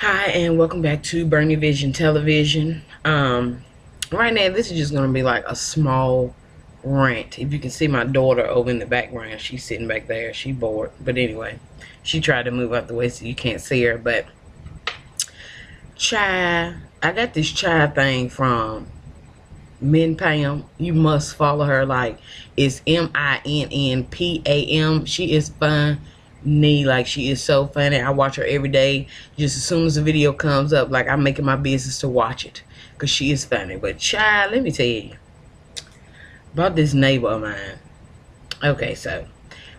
Hi, and welcome back to Bernie Vision Television. Right now, this is just going to be like a small rant. If you can see my daughter over in the background, she's sitting back there. She bored. But anyway, she tried to move out the way so you can't see her. But chai, I got this chai thing from Min Pam. You must follow her. Like, it's MINNPAM. She is funny. Like, she is so funny. I watch her every day. Just as soon as the video comes up, like, I'm making my business to watch it because she is funny. But child, let me tell you about this neighbor of mine. Okay, so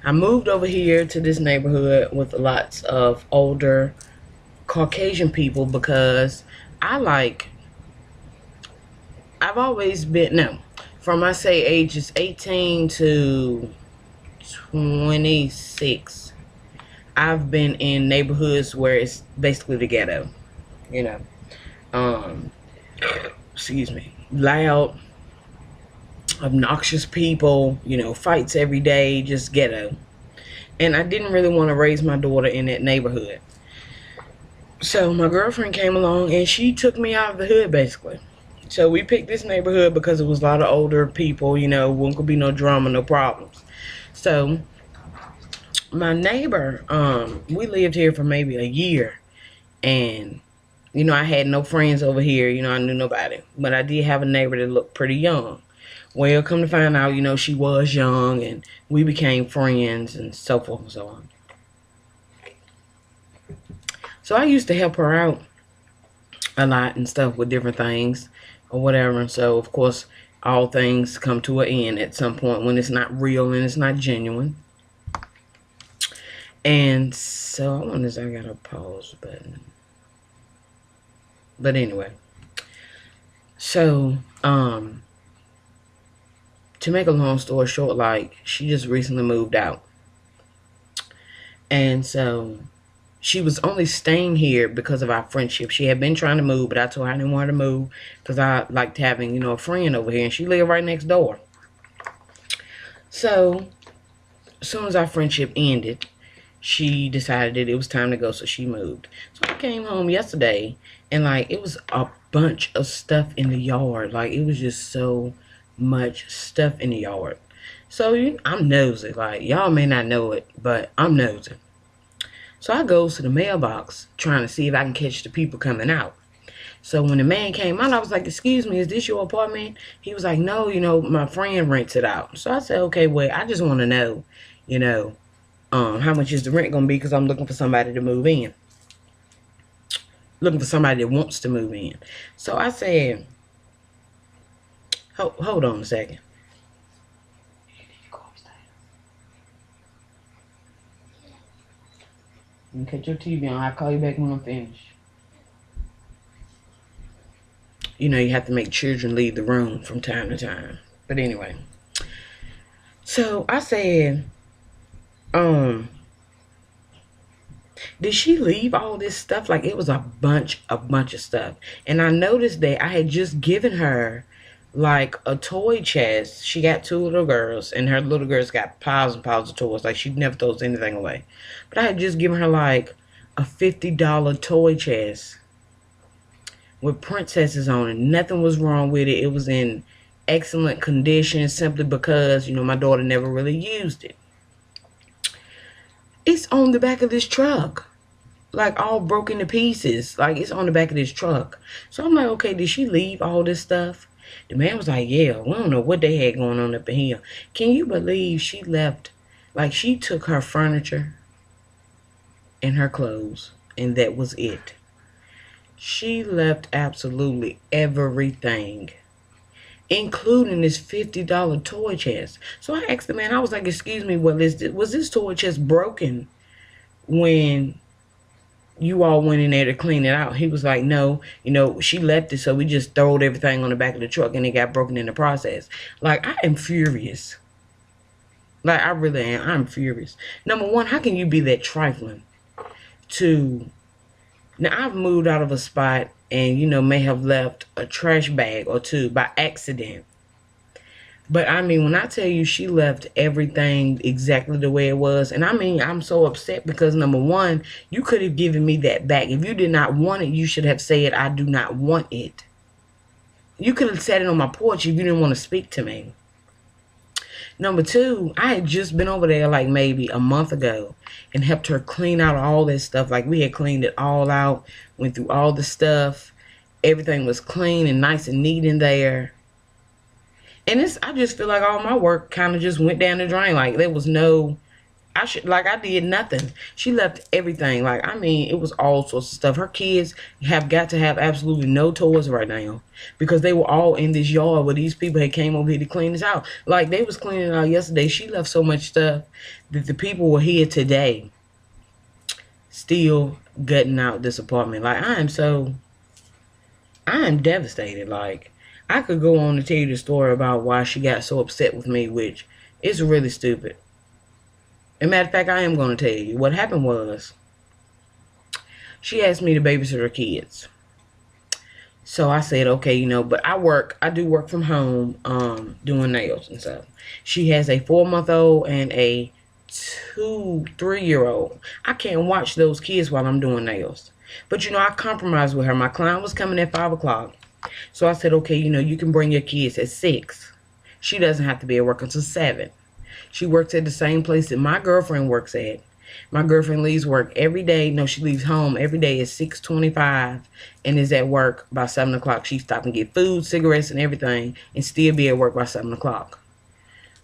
I moved over here to this neighborhood with lots of older Caucasian people because I like I've always been, no, from I say ages 18 to 26, I've been in neighborhoods where it's basically the ghetto, you know. Um, excuse me. Loud, obnoxious people, fights every day, just ghetto. And I didn't really want to raise my daughter in that neighborhood. So my girlfriend came along and she took me out of the hood basically. So we picked this neighborhood because it was a lot of older people, wouldn't be no drama, no problems. So my neighbor, we lived here for maybe a year, and I had no friends over here, I knew nobody. But I did have a neighbor that looked pretty young. Well, come to find out, she was young, and we became friends and so forth and so on. So I used to help her out a lot and stuff with different things or whatever. And so, of course, all things come to an end at some point when it's not real and it's not genuine. And so, I wonder if I got a pause button. But anyway. So, to make a long story short, like, she just recently moved out. And so she was only staying here because of our friendship. She had been trying to move, but I told her I didn't want her to move because I liked having, a friend over here. And she lived right next door. So as soon as our friendship ended, she decided that it was time to go, so she moved. So I came home yesterday, and, like, it was a bunch of stuff in the yard. Like, it was just so much stuff in the yard. So I'm nosy. Like, y'all may not know it, but I'm nosy. So I goes to the mailbox trying to see if I can catch the people coming out. So when the man came out, I was like, excuse me, is this your apartment? He was like, no, my friend rents it out. So I said, okay, well, I just want to know, how much is the rent going to be, because I'm looking for somebody to move in. Looking for somebody that wants to move in. So I said, hold on a second. You can cut your TV on. I'll call you back when I'm finished. You have to make children leave the room from time to time. But anyway. So I said, did she leave all this stuff? Like, it was a bunch of stuff. And I noticed that I had just given her, like, a toy chest. She got 2 little girls, and her little girls got piles and piles of toys. Like, she never throws anything away. But I had just given her, like, a $50 toy chest with princesses on it. Nothing was wrong with it. It was in excellent condition simply because, my daughter never really used it. It's on the back of this truck. Like, all broken to pieces. Like, it's on the back of this truck. So I'm like, okay, did she leave all this stuff? The man was like, yeah, we don't know what they had going on up in here. Can you believe she left? Like, she took her furniture and her clothes, and that was it. She left absolutely everything, including this $50 toy chest. So I asked the man, I was like, excuse me, was this toy chest broken when you all went in there to clean it out? He was like, no, she left it, so we just throwed everything on the back of the truck, and it got broken in the process. Like, I am furious. Like, I really am. I'm furious. Number one, how can you be that trifling to... Now, I've moved out of a spot and, may have left a trash bag or 2 by accident. But I mean, when I tell you she left everything exactly the way it was, and I mean, I'm so upset because number one, you could have given me that back. If you did not want it, you should have said, I do not want it. You could have said it on my porch if you didn't want to speak to me. Number two, I had just been over there like maybe a month ago and helped her clean out all this stuff. Like we had cleaned it all out, went through all the stuff. Everything was clean and nice and neat in there. And I just feel like all my work kind of just went down the drain. Like there was no, I did nothing. She left everything. Like, I mean, it was all sorts of stuff. Her kids have got to have absolutely no toys right now because they were all in this yard where these people had came over here to clean this out. Like, they was cleaning out yesterday. She left so much stuff that the people were here today still gutting out this apartment. Like, I am devastated. Like, I could go on to tell you the story about why she got so upset with me, which is really stupid. As a matter of fact, I am going to tell you. What happened was, she asked me to babysit her kids. So I said, okay, but I do work from home, doing nails and stuff. She has a 4-month-old and a 3-year-old. I can't watch those kids while I'm doing nails. But, I compromised with her. My client was coming at 5 o'clock. So I said, okay, you can bring your kids at 6. She doesn't have to be at work until 7. She works at the same place that my girlfriend works at. My girlfriend leaves work every day. No, she leaves home every day at 6:25 and is at work by 7 o'clock. She stops and get food, cigarettes, and everything and still be at work by 7 o'clock.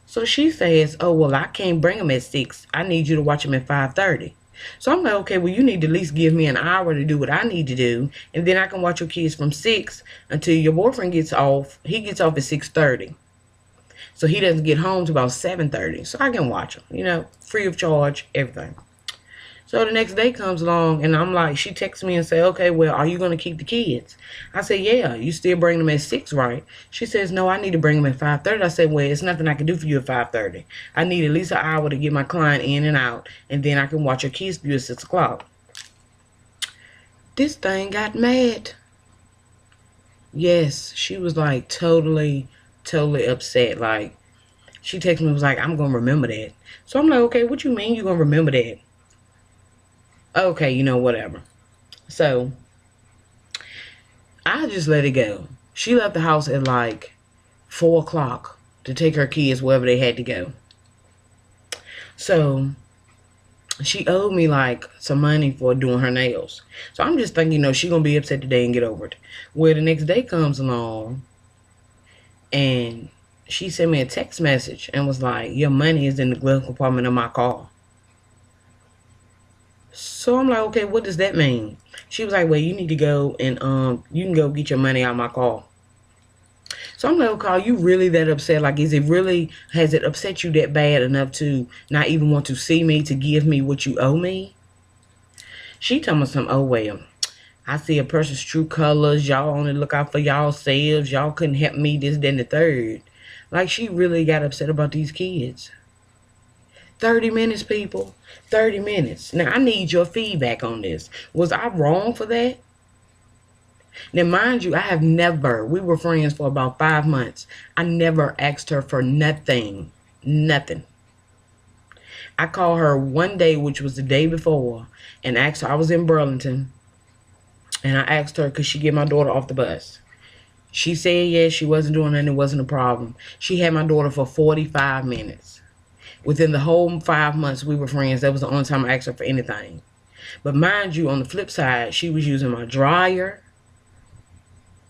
So she says, oh, well, I can't bring them at 6. I need you to watch them at 5:30. So I'm like, okay, well, you need to at least give me an hour to do what I need to do. And then I can watch your kids from 6 until your boyfriend gets off. He gets off at 6:30. So he doesn't get home till about 7:30. So I can watch him, free of charge, everything. So the next day comes along and I'm like, she texts me and say, okay, well, are you going to keep the kids? I said, yeah, you still bring them at 6, right? She says, no, I need to bring them at 5:30. I said, well, it's nothing I can do for you at 5:30. I need at least an hour to get my client in and out. And then I can watch your kids for you at 6 o'clock. This thing got mad. Yes, she was like totally upset. Like, she texted me and was like, I'm going to remember that. So I'm like, okay, what you mean you're going to remember that? Okay, whatever. So I just let it go. She left the house at like 4 o'clock to take her kids wherever they had to go. So she owed me like some money for doing her nails. So I'm just thinking, she going to be upset today and get over it. Well, the next day comes along and she sent me a text message and was like, your money is in the glove compartment of my car. So I'm like, okay, what does that mean? She was like, well, you need to go and you can go get your money out of my car. So I'm like, okay, are you really that upset? Like, has it upset you that bad enough to not even want to see me, to give me what you owe me? She told me something, oh, well, I see a person's true colors. Y'all only look out for y'all selves. Y'all couldn't help me, this, then the third. Like, she really got upset about these kids. 30 minutes, people. 30 minutes. Now, I need your feedback on this. Was I wrong for that? Now, mind you, we were friends for about 5 months. I never asked her for nothing. Nothing. I called her one day, which was the day before, and asked her, I was in Burlington, and I asked her, could she get my daughter off the bus? She said yes, she wasn't doing nothing, it wasn't a problem. She had my daughter for 45 minutes. Within the whole 5 months we were friends, that was the only time I asked her for anything. But mind you, on the flip side, she was using my dryer.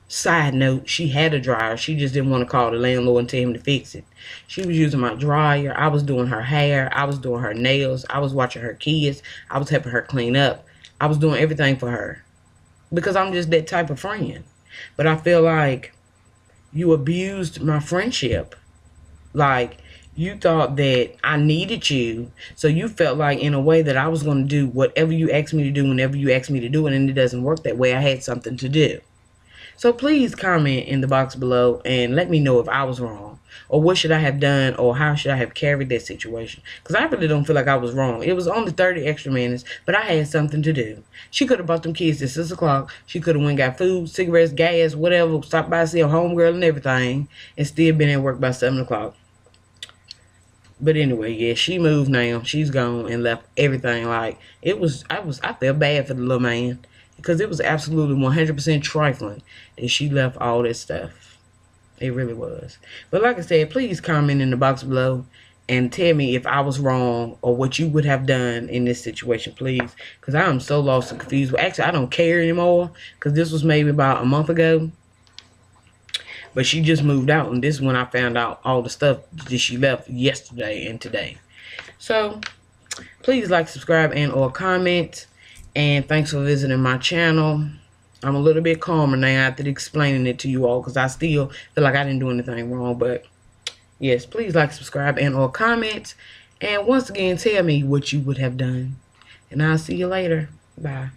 Side note, she had a dryer. She just didn't want to call the landlord and tell him to fix it. She was using my dryer. I was doing her hair. I was doing her nails. I was watching her kids. I was helping her clean up. I was doing everything for her. Because I'm just that type of friend. But I feel like you abused my friendship. Like, you thought that I needed you, so you felt like in a way that I was going to do whatever you asked me to do whenever you asked me to do it, and it doesn't work that way. I had something to do. So please comment in the box below and let me know if I was wrong, or what should I have done, or how should I have carried that situation. Because I really don't feel like I was wrong. It was only 30 extra minutes, but I had something to do. She could have brought them kids at 6 o'clock. She could have went got food, cigarettes, gas, whatever, stopped by to see a homegirl and everything, and still been at work by 7 o'clock. But anyway, yeah, she moved now. She's gone and left everything. Like, I felt bad for the little man, because it was absolutely 100% trifling that she left all that stuff. It really was. But like I said, please comment in the box below and tell me if I was wrong, or what you would have done in this situation, please. Because I am so lost and confused. Well, actually, I don't care anymore, because this was maybe about a month ago. But she just moved out, and this is when I found out all the stuff that she left yesterday and today. So, please like, subscribe, and or comment. And thanks for visiting my channel. I'm a little bit calmer now after explaining it to you all, because I still feel like I didn't do anything wrong. But, yes, please like, subscribe, and or comment. And once again, tell me what you would have done. And I'll see you later. Bye.